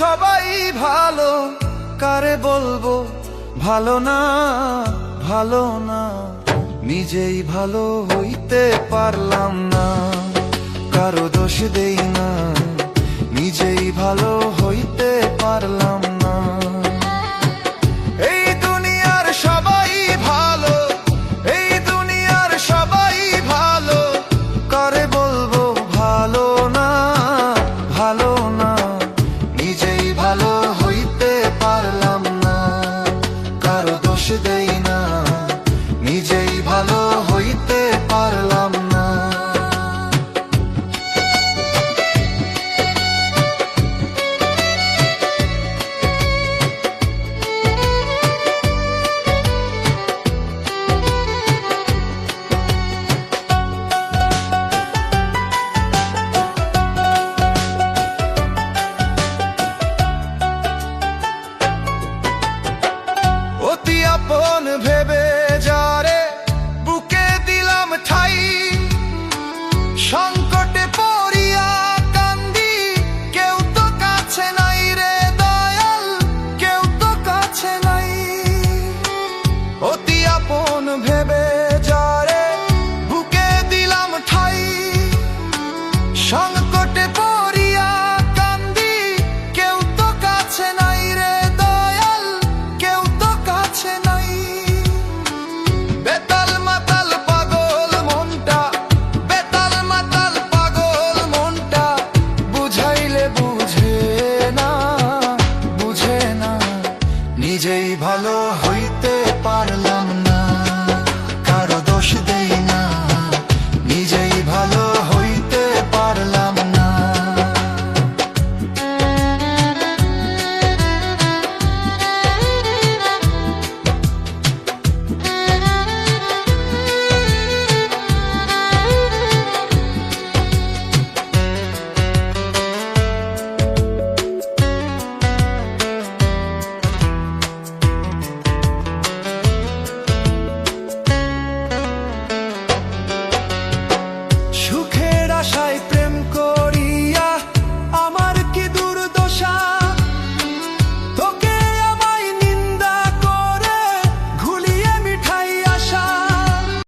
সবাই ভালো, কারে বলবো ভালো না, ভালো না। নিজেই ভালো হইতে পারলাম না, কারো দোষ দেই না, নিজেই ভালো হইতে পারলাম না। এই দুনিয়ার সবাই ভালো, এই দুনিয়ার সবাই ভালো, কারে বলবো ভালো না, ভালো না। নিজেই ভালো